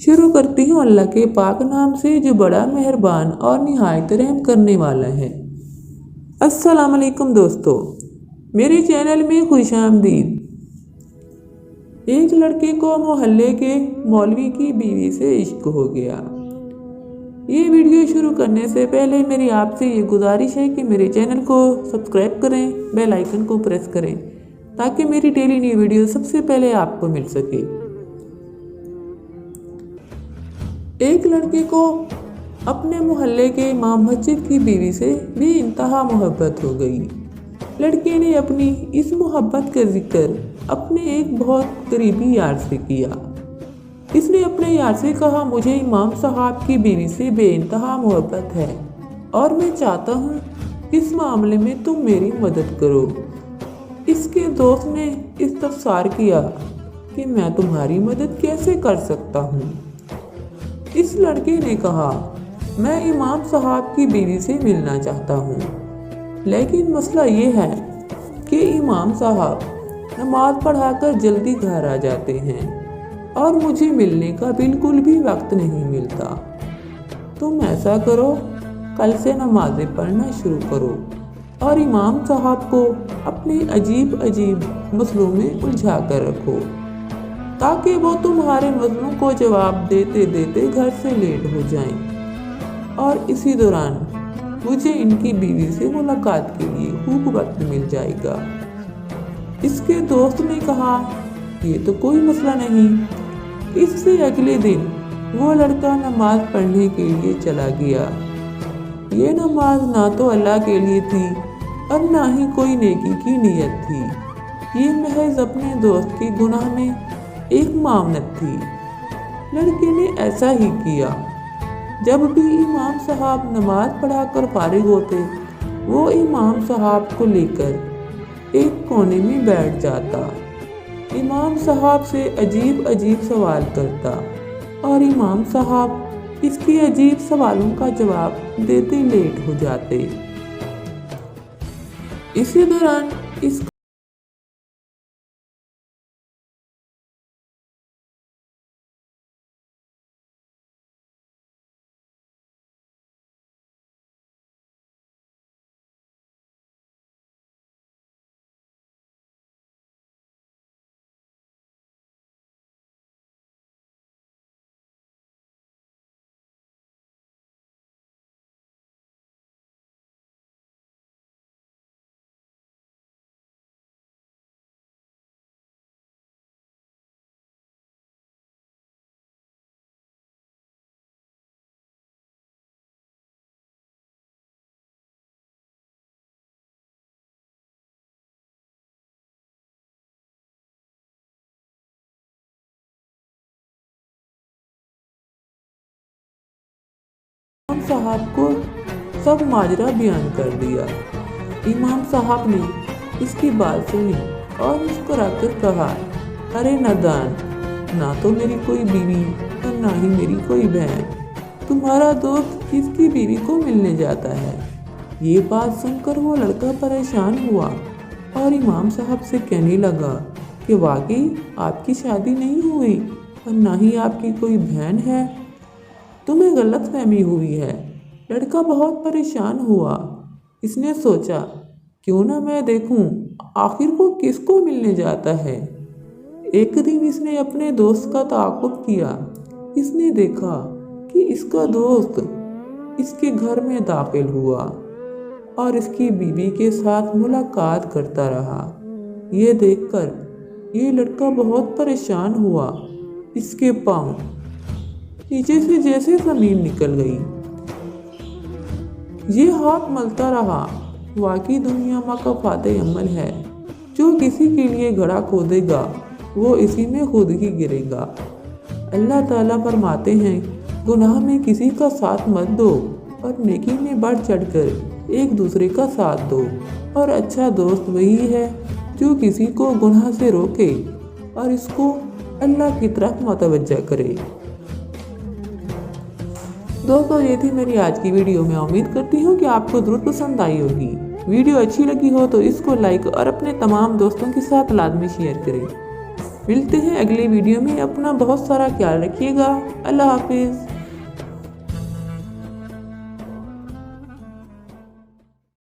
شروع کرتی ہوں اللہ کے پاک نام سے جو بڑا مہربان اور نہایت رحم کرنے والا ہے۔ السلام علیکم دوستو، میرے چینل میں خوش آمدید۔ ایک لڑکے کو محلے کے مولوی کی بیوی سے عشق ہو گیا۔ یہ ویڈیو شروع کرنے سے پہلے میری آپ سے یہ گزارش ہے کہ میرے چینل کو سبسکرائب کریں، بیل آئیکن کو پریس کریں تاکہ میری ڈیلی نیو ویڈیو سب سے پہلے آپ کو مل سکے۔ ایک لڑکے کو اپنے محلے کے امام مسجد کی بیوی سے بے انتہا محبت ہو گئی۔ لڑکے نے اپنی اس محبت کا ذکر اپنے ایک بہت قریبی یار سے کیا۔ اس نے اپنے یار سے کہا، مجھے امام صاحب کی بیوی سے بے انتہا محبت ہے اور میں چاہتا ہوں اس معاملے میں تم میری مدد کرو۔ اس کے دوست نے استفسار کیا کہ میں تمہاری مدد کیسے کر سکتا ہوں؟ اس لڑکے نے کہا، میں امام صاحب کی بیوی سے ملنا چاہتا ہوں، لیکن مسئلہ یہ ہے کہ امام صاحب نماز پڑھا کر جلدی گھر آ جاتے ہیں اور مجھے ملنے کا بالکل بھی وقت نہیں ملتا۔ تم ایسا کرو، کل سے نمازیں پڑھنا شروع کرو اور امام صاحب کو اپنے عجیب مسئلوں میں الجھا کر رکھو تاکہ وہ تمہارے مسئلوں کو جواب دیتے دیتے گھر سے لیٹ ہو جائیں، اور اسی دوران مجھے ان کی بیوی سے ملاقات کے لیے خوب وقت مل جائے گا۔ اس کے دوست نے کہا، یہ تو کوئی مسئلہ نہیں۔ اس سے اگلے دن وہ لڑکا نماز پڑھنے کے لیے چلا گیا۔ یہ نماز نہ تو اللہ کے لیے تھی اور نہ ہی کوئی نیکی کی نیت تھی، یہ محض اپنے دوست کے گناہ میں ایک معاونت تھی۔ لڑکے نے ایسا ہی کیا۔ جب بھی امام صاحب نماز پڑھا کر فارغ ہوتے، وہ امام صاحب کو لے کر ایک کونے میں بیٹھ جاتا، امام صاحب سے عجیب سوال کرتا اور امام صاحب اس کے عجیب سوالوں کا جواب دیتے لیٹ ہو جاتے۔ اسی دوران اس امام صاحب کو سب ماجرا بیان کر دیا۔ امام صاحب نے اس کی بات سنی اور مسکرا کر کہا، ارے نادان، نہ تو میری کوئی بیوی اور نہ ہی میری کوئی بہن، تمہارا دوست کس کی بیوی کو ملنے جاتا ہے؟ یہ بات سن کر وہ لڑکا پریشان ہوا اور امام صاحب سے کہنے لگا کہ واقعی آپ کی شادی نہیں ہوئی اور نہ ہی آپ کی کوئی بہن ہے، تمہیں غلط فہمی ہوئی ہے۔ لڑکا بہت پریشان ہوا۔ اس نے سوچا، کیوں نہ میں دیکھوں آخر وہ کس کو ملنے جاتا ہے۔ ایک دن اس نے اپنے دوست کا تعاقب کیا۔ اس نے دیکھا کہ اس کا دوست اس کے گھر میں داخل ہوا اور اس کی بیوی کے ساتھ ملاقات کرتا رہا۔ یہ دیکھ کر یہ لڑکا بہت پریشان ہوا۔ اس کے پاؤں نیچے سے جیسے زمین نکل گئی۔ یہ ہاتھ ملتا رہا، واقعی دنیا ماں کا فاتح عمل ہے، جو کسی کے لیے گڑھا کھودے گا وہ اسی میں خود ہی گرے گا۔ اللہ تعالیٰ فرماتے ہیں، گناہ میں کسی کا ساتھ مت دو اور نیکی میں بڑھ چڑھ کر ایک دوسرے کا ساتھ دو، اور اچھا دوست وہی ہے جو کسی کو گناہ سے روکے اور اس کو اللہ کی طرف متوجہ کرے۔ دوستو، یہ تھی میری آج کی ویڈیو۔ میں امید کرتی ہوں کہ آپ کو ضرور پسند آئی ہوگی۔ ویڈیو اچھی لگی ہو تو اس کو لائک اور اپنے تمام دوستوں کے ساتھ لازمی شیئر کریں۔ ملتے ہیں اگلی ویڈیو میں، اپنا بہت سارا خیال رکھیے گا۔ اللہ حافظ۔